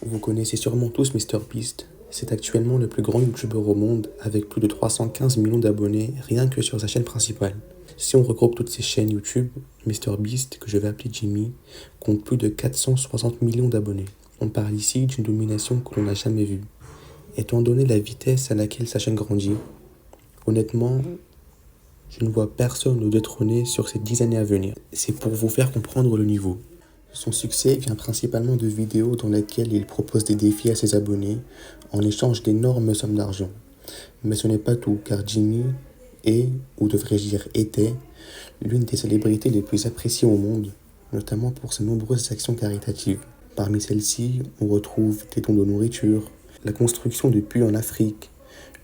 Vous connaissez sûrement tous MrBeast. C'est actuellement le plus grand youtubeur au monde avec plus de 315 millions d'abonnés rien que sur sa chaîne principale. Si on regroupe toutes ces chaînes YouTube, MrBeast, que je vais appeler Jimmy, compte plus de 460 millions d'abonnés. On parle ici d'une domination que l'on n'a jamais vue. Étant donné la vitesse à laquelle sa chaîne grandit, honnêtement, je ne vois personne le détrôner sur ces 10 années à venir. C'est pour vous faire comprendre le niveau. Son succès vient principalement de vidéos dans lesquelles il propose des défis à ses abonnés en échange d'énormes sommes d'argent. Mais ce n'est pas tout, car Jimmy est, ou devrais-je dire était, l'une des célébrités les plus appréciées au monde, notamment pour ses nombreuses actions caritatives. Parmi celles-ci, on retrouve des dons de nourriture, la construction de puits en Afrique,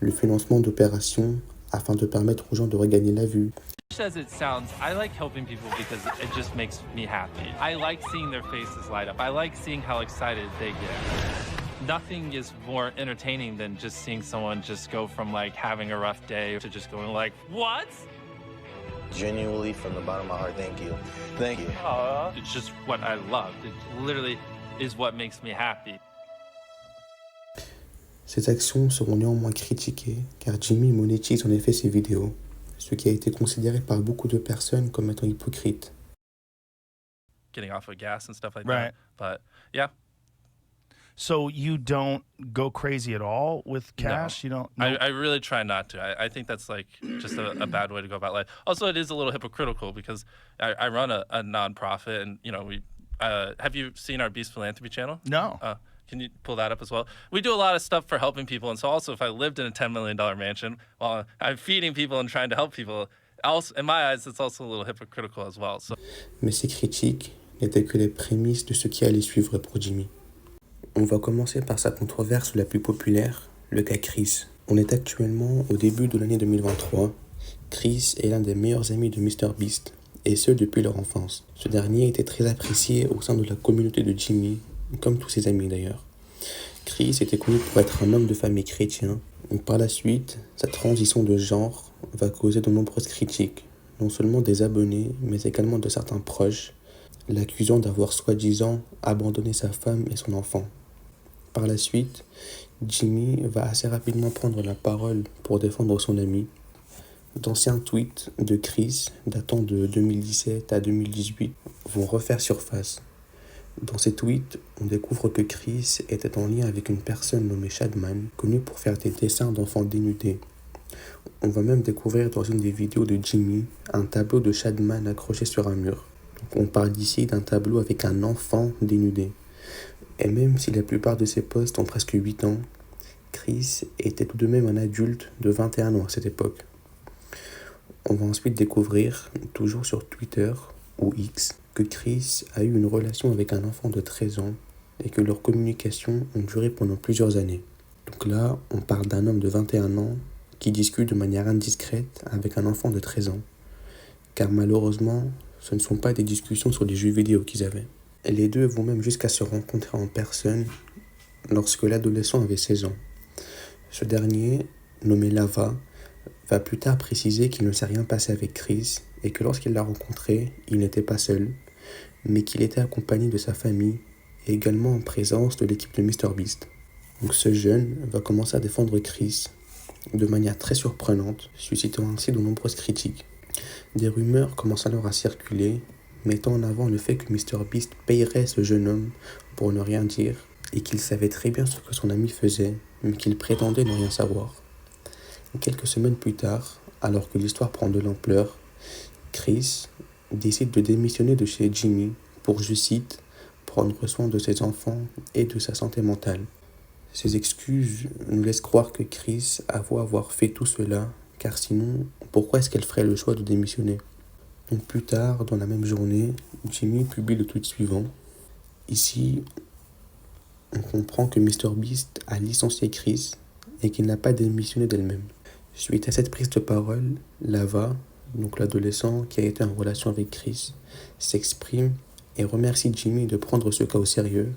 le financement d'opérations afin de permettre aux gens de regagner la vue. As it sounds, I like helping people because it just makes me happy. I like seeing their faces light up. I like seeing how excited they get. Nothing is more entertaining than just seeing someone just go from like having a rough day to just going like, what? Genuinely, from the bottom of my heart, thank you. Thank you. It's just what I love. It literally is what makes me happy. Ces actions seront néanmoins critiquées car Jimmy monétise en effet ses vidéos, ce qui a été considéré par beaucoup de personnes comme étant hypocrite. Getting off of gas and stuff like Right. that. But yeah. So you don't go crazy at all with cash? No. You don't? I really try not to. I think that's like just a bad way to go about life. Also, it is a little hypocritical because I run a nonprofit, and you know we. Have you seen our Beast Philanthropy channel? No. Can you pull that up as well? We do a lot of stuff for helping people, and so also if I lived in a $10 million mansion, while I'm feeding people and trying to help people, also in my eyes, it's also a little hypocritical as well. So. Mais ces critiques n'étaient que les prémices de ce qui allait suivre pour Jimmy. On va commencer par sa controverse la plus populaire, le cas Chris. On est actuellement au début de l'année 2023. Chris est l'un des meilleurs amis de MrBeast, et ce depuis leur enfance. Ce dernier était très apprécié au sein de la communauté de Jimmy, comme tous ses amis d'ailleurs. Chris était connu pour être un homme de famille chrétien. Par la suite, sa transition de genre va causer de nombreuses critiques, non seulement des abonnés, mais également de certains proches, l'accusant d'avoir soi-disant abandonné sa femme et son enfant. Par la suite, Jimmy va assez rapidement prendre la parole pour défendre son ami. D'anciens tweets de Chris, datant de 2017 à 2018, vont refaire surface. Dans ces tweets, on découvre que Chris était en lien avec une personne nommée Shadman, connue pour faire des dessins d'enfants dénudés. On va même découvrir dans une des vidéos de Jimmy un tableau de Shadman accroché sur un mur. Donc on parle ici d'un tableau avec un enfant dénudé. Et même si la plupart de ses posts ont presque 8 ans, Chris était tout de même un adulte de 21 ans à cette époque. On va ensuite découvrir, toujours sur Twitter ou X, que Chris a eu une relation avec un enfant de 13 ans et que leurs communications ont duré pendant plusieurs années. Donc là, on parle d'un homme de 21 ans qui discute de manière indiscrète avec un enfant de 13 ans. Car malheureusement, ce ne sont pas des discussions sur des jeux vidéo qu'ils avaient. Et les deux vont même jusqu'à se rencontrer en personne lorsque l'adolescent avait 16 ans. Ce dernier, nommé Lava, va plus tard préciser qu'il ne s'est rien passé avec Chris et que lorsqu'il l'a rencontré, il n'était pas seul, mais qu'il était accompagné de sa famille et également en présence de l'équipe de MrBeast. Donc ce jeune va commencer à défendre Chris de manière très surprenante, suscitant ainsi de nombreuses critiques. Des rumeurs commencent alors à circuler, mettant en avant le fait que MrBeast payerait ce jeune homme pour ne rien dire et qu'il savait très bien ce que son ami faisait, mais qu'il prétendait ne rien savoir. Quelques semaines plus tard, alors que l'histoire prend de l'ampleur, Chris décide de démissionner de chez Jimmy pour, je cite, prendre soin de ses enfants et de sa santé mentale. Ces excuses nous laissent croire que Chris avoue avoir fait tout cela, car sinon, pourquoi est-ce qu'elle ferait le choix de démissionner? Donc plus tard, dans la même journée, Jimmy publie le tweet suivant. Ici, on comprend que MrBeast a licencié Chris et qu'il n'a pas démissionné d'elle-même. Suite à cette prise de parole, Lava, donc l'adolescent qui a été en relation avec Chris, s'exprime et remercie Jimmy de prendre ce cas au sérieux,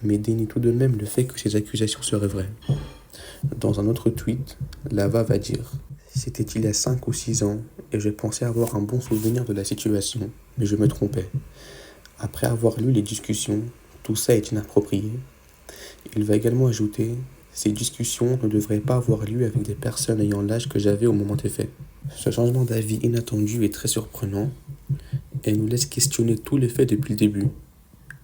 mais dénie tout de même le fait que ces accusations seraient vraies. Dans un autre tweet, Lava va dire « C'était il y a 5 ou 6 ans et je pensais avoir un bon souvenir de la situation, mais je me trompais. Après avoir lu les discussions, tout ça est inapproprié. Il va également ajouter: ces discussions ne devraient pas avoir lieu avec des personnes ayant l'âge que j'avais au moment des faits. Ce changement d'avis inattendu est très surprenant et nous laisse questionner tous les faits depuis le début.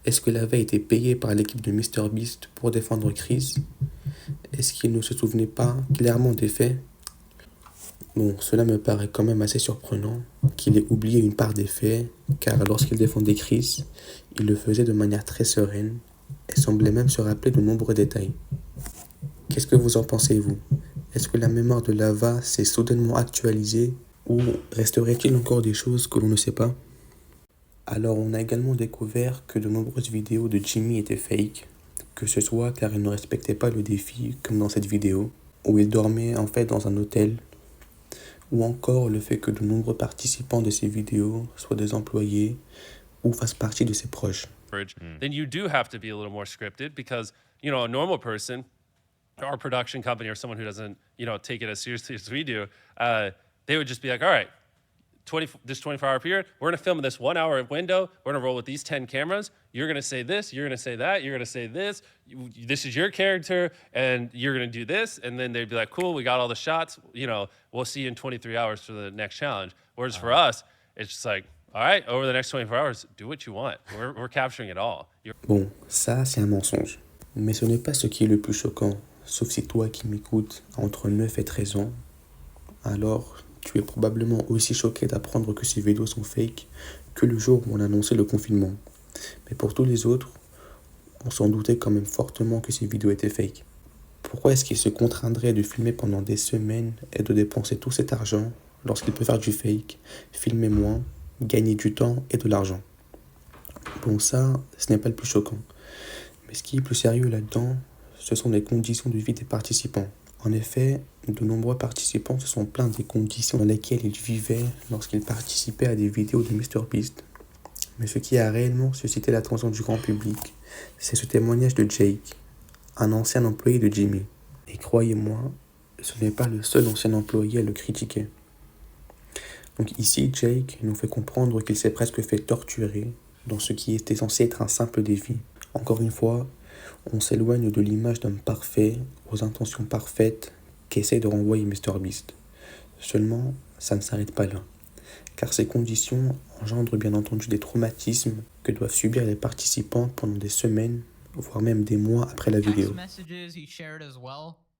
Est-ce que Lava a été payé par l'équipe de MrBeast pour défendre Chris? Est-ce qu'il ne se souvenait pas clairement des faits? Bon, cela me paraît quand même assez surprenant qu'il ait oublié une part des faits, car lorsqu'il défendait Chris, il le faisait de manière très sereine et semblait même se rappeler de nombreux détails. Qu'est-ce que vous en pensez, vous? Est-ce que la mémoire de Lava s'est soudainement actualisée ou resterait-il encore des choses que l'on ne sait pas? Alors, on a également découvert que de nombreuses vidéos de Jimmy étaient fake, que ce soit car il ne respectait pas le défi, comme dans cette vidéo, où il dormait en fait dans un hôtel, ou encore le fait que de nombreux participants de ces vidéos soient des employés ou fassent partie de ses proches. Then you do have to be a little more scripted because, you know, a normal person, our production company or someone who doesn't, you know, take it as seriously as we do, they would just be like, all right, this 24-hour period, we're going to film in this 1 hour window. We're going to roll with these 10 cameras. You're going to say this. You're going to say that. You're going to say this. This is your character, and you're going to do this. And then they'd be like, cool, we got all the shots. You know, we'll see you in 23 hours for the next challenge. Whereas for us, it's just like, all right, over the next 24 hours, do what you want. We're capturing it all. Bon, ça, c'est un mensonge. Mais ce n'est pas ce qui est le plus choquant. Sauf si toi qui m'écoutes as entre 9 et 13 ans, alors tu es probablement aussi choqué d'apprendre que ces vidéos sont fake que le jour où on a annoncé le confinement. Mais pour tous les autres, on s'en doutait quand même fortement que ces vidéos étaient fake. Pourquoi est-ce qu'il se contraindrait de filmer pendant des semaines et de dépenser tout cet argent lorsqu'il peut faire du fake, filmer moins, gagner du temps et de l'argent? Bon, ça, ce n'est pas le plus choquant. Mais ce qui est plus sérieux là-dedans, ce sont les conditions de vie des participants. En effet, de nombreux participants se sont plaints des conditions dans lesquelles ils vivaient lorsqu'ils participaient à des vidéos de MrBeast. Mais ce qui a réellement suscité l'attention du grand public, c'est ce témoignage de Jake, un ancien employé de Jimmy. Et croyez-moi, ce n'est pas le seul ancien employé à le critiquer. Donc ici, Jake nous fait comprendre qu'il s'est presque fait torturer dans ce qui était censé être un simple défi. Encore une fois, on s'éloigne de l'image d'homme parfait aux intentions parfaites qu'essaie de renvoyer MrBeast. Seulement, ça ne s'arrête pas là, car ces conditions engendrent bien entendu des traumatismes que doivent subir les participants pendant des semaines, voire même des mois après la vidéo.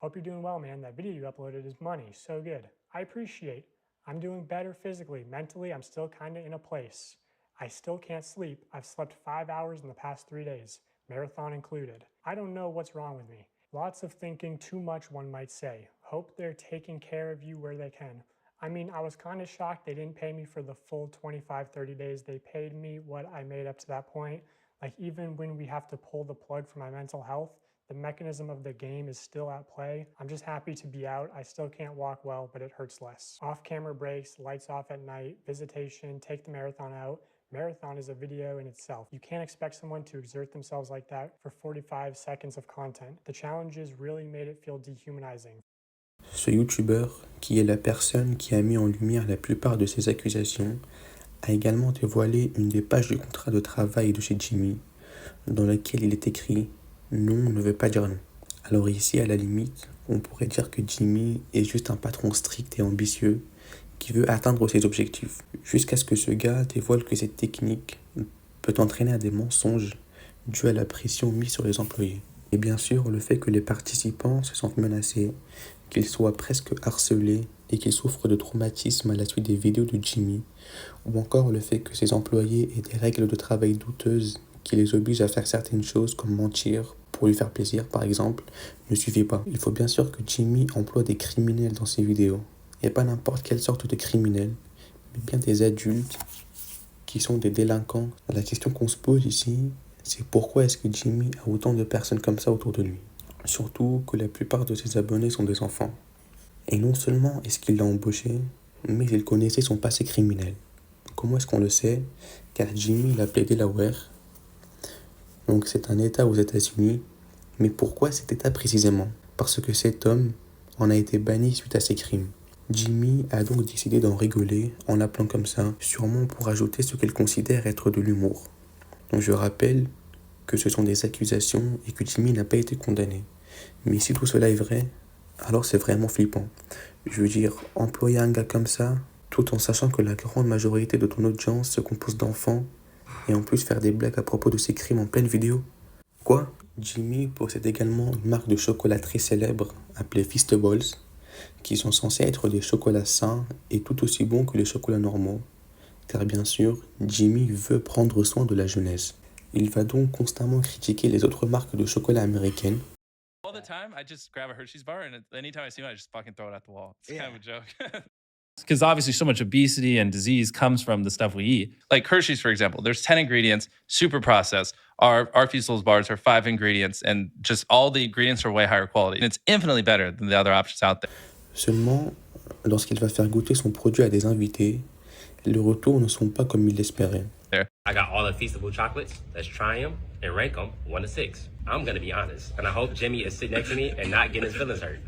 Hope you're doing well, man. That video you uploaded is money. So good. I appreciate. I'm doing better physically. Mentally, I'm still kind of in a place. I still can't sleep. I've slept 5 hours in the past 3 days, marathon included. I don't know what's wrong with me. Lots of thinking too much, one might say. Hope they're taking care of you where they can. I mean, I was kind of shocked they didn't pay me for the full 25, 30 days. They paid me what I made up to that point. Like, even when we have to pull the plug for my mental health, the mechanism of the game is still at play. I'm just happy to be out. I still can't walk well, but it hurts less. Off-camera breaks, lights off at night, visitation, take the marathon out. Marathon is a video in itself. You can't expect someone to exert themselves like that for 45 seconds of content. The challenges really made it feel dehumanizing. Ce YouTuber, qui est la personne qui a mis en lumière la plupart de ces accusations, a également dévoilé une des pages du contrat de travail de chez Jimmy, dans laquelle il est écrit « Non ne veut pas dire non ». Alors ici, à la limite, on pourrait dire que Jimmy est juste un patron strict et ambitieux qui veut atteindre ses objectifs, jusqu'à ce que ce gars dévoile que cette technique peut entraîner à des mensonges dus à la pression mise sur les employés. Et bien sûr, le fait que les participants se sentent menacés, qu'ils soient presque harcelés et qu'ils souffrent de traumatisme à la suite des vidéos de Jimmy, ou encore le fait que ces employés aient des règles de travail douteuses qui les obligent à faire certaines choses comme mentir pour lui faire plaisir par exemple, ne suffit pas. Il faut bien sûr que Jimmy emploie des criminels dans ses vidéos, et pas n'importe quelle sorte de criminels, mais bien des adultes qui sont des délinquants. La question qu'on se pose ici, c'est pourquoi est-ce que Jimmy a autant de personnes comme ça autour de lui? Surtout que la plupart de ses abonnés sont des enfants. Et non seulement est-ce qu'il l'a embauché, mais il connaissait son passé criminel. Comment est-ce qu'on le sait? Car Jimmy l'a plaidé Delaware. Donc c'est un état aux États-Unis. Mais pourquoi cet état précisément? Parce que cet homme en a été banni suite à ses crimes. Jimmy a donc décidé d'en rigoler en l'appelant comme ça, sûrement pour ajouter ce qu'elle considère être de l'humour. Donc je rappelle que ce sont des accusations et que Jimmy n'a pas été condamné. Mais si tout cela est vrai, alors c'est vraiment flippant. Je veux dire, employer un gars comme ça, tout en sachant que la grande majorité de ton audience se compose d'enfants, et en plus faire des blagues à propos de ses crimes en pleine vidéo. Quoi? Jimmy possède également une marque de chocolat très célèbre appelée Feastables, qui sont censés être des chocolats sains et tout aussi bons que les chocolats normaux. Car bien sûr, Jimmy veut prendre soin de la jeunesse. Il va donc constamment critiquer les autres marques de chocolat américaines. All the time, I just grab a Hershey's bar, and anytime I see one, I just fucking throw it at the wall. It's kind of a joke. Because obviously, so much obesity and disease comes from the stuff we eat. Like Hershey's, for example, there's 10 ingredients, super processed. Our Feastables bars are 5 ingredients, and just all the ingredients are way higher quality. And it's infinitely better than the other options out there. Seulement, lorsqu'il va faire goûter son produit à des invités, les retours ne sont pas comme il l'espérait. I got all the Feastable chocolates. Let's try them and rank them 1 to 6. I'm gonna be honest, and I hope Jimmy is sitting next to me and not getting his feelings hurt.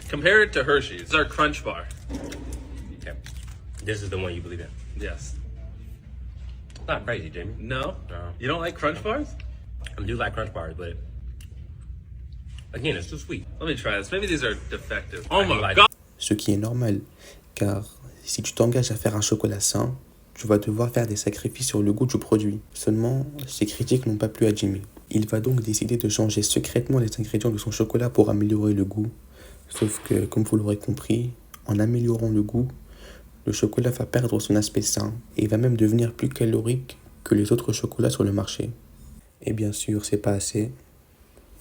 Compare it to Hershey's. It's our Crunch Bar. Okay. This is the one you believe in. Yes. Not crazy, Jimmy. No? No. You don't like Crunch Bars? I do like Crunch Bars, but again, it's too sweet. Let me try this. Maybe these are defective. Oh my God. Ce qui est normal, car si tu t'engages à faire un chocolat sain, tu vas devoir faire des sacrifices sur le goût du produit. Seulement, ces critiques n'ont pas plu à Jimmy. Il va donc décider de changer secrètement les ingrédients de son chocolat pour améliorer le goût. Sauf que, comme vous l'aurez compris, en améliorant le goût, le chocolat va perdre son aspect sain et va même devenir plus calorique que les autres chocolats sur le marché. Et bien sûr, c'est pas assez.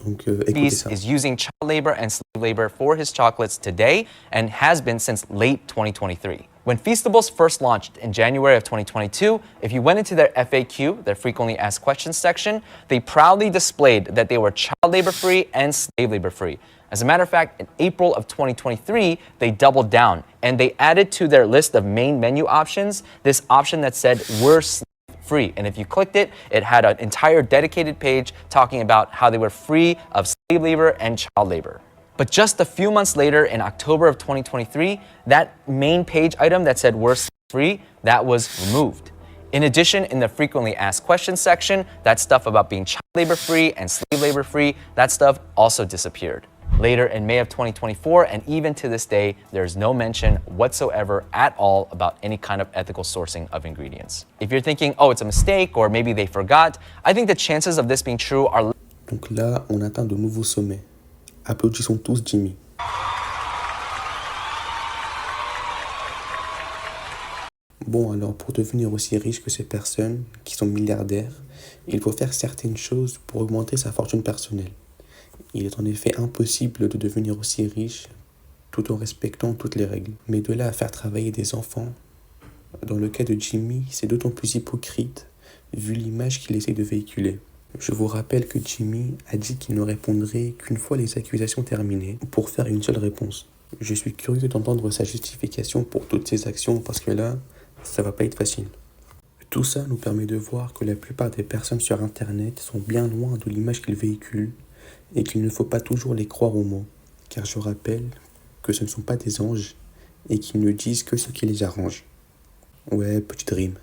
Donc, écoutez ça. Is using child labor and slave labor for his chocolates today and has been since late 2023. When Feastables first launched in January of 2022, if you went into their FAQ, their frequently asked questions section, they proudly displayed that they were child labor free and slave labor free. As a matter of fact, in April of 2023, they doubled down and they added to their list of main menu options this option that said, we're slave free. And if you clicked it, it had an entire dedicated page talking about how they were free of slave labor and child labor. But just a few months later, in October of 2023, that main page item that said we're slave free, that was removed. In addition, in the frequently asked questions section, that stuff about being child labor free and slave labor free, that stuff also disappeared. Later in May of 2024, and even to this day, there's no mention whatsoever at all about any kind of ethical sourcing of ingredients. If you're thinking, oh, it's a mistake, or maybe they forgot, I think the chances of this being true are... Donc là, on atteint de nouveaux sommets. Applaudissons tous Jimmy. Bon, alors pour devenir aussi riche que ces personnes qui sont milliardaires, il faut faire certaines choses pour augmenter sa fortune personnelle. Il est en effet impossible de devenir aussi riche tout en respectant toutes les règles. Mais de là à faire travailler des enfants, dans le cas de Jimmy, c'est d'autant plus hypocrite vu l'image qu'il essaie de véhiculer. Je vous rappelle que Jimmy a dit qu'il ne répondrait qu'une fois les accusations terminées pour faire une seule réponse. Je suis curieux d'entendre sa justification pour toutes ces actions parce que là, ça va pas être facile. Tout ça nous permet de voir que la plupart des personnes sur Internet sont bien loin de l'image qu'ils véhiculent et qu'il ne faut pas toujours les croire aux mots. Car je rappelle que ce ne sont pas des anges et qu'ils ne disent que ce qui les arrange. Ouais, petite rime.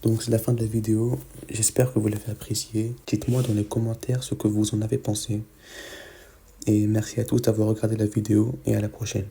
Donc c'est la fin de la vidéo, j'espère que vous l'avez apprécié. Dites-moi dans les commentaires ce que vous en avez pensé. Et merci à tous d'avoir regardé la vidéo et à la prochaine.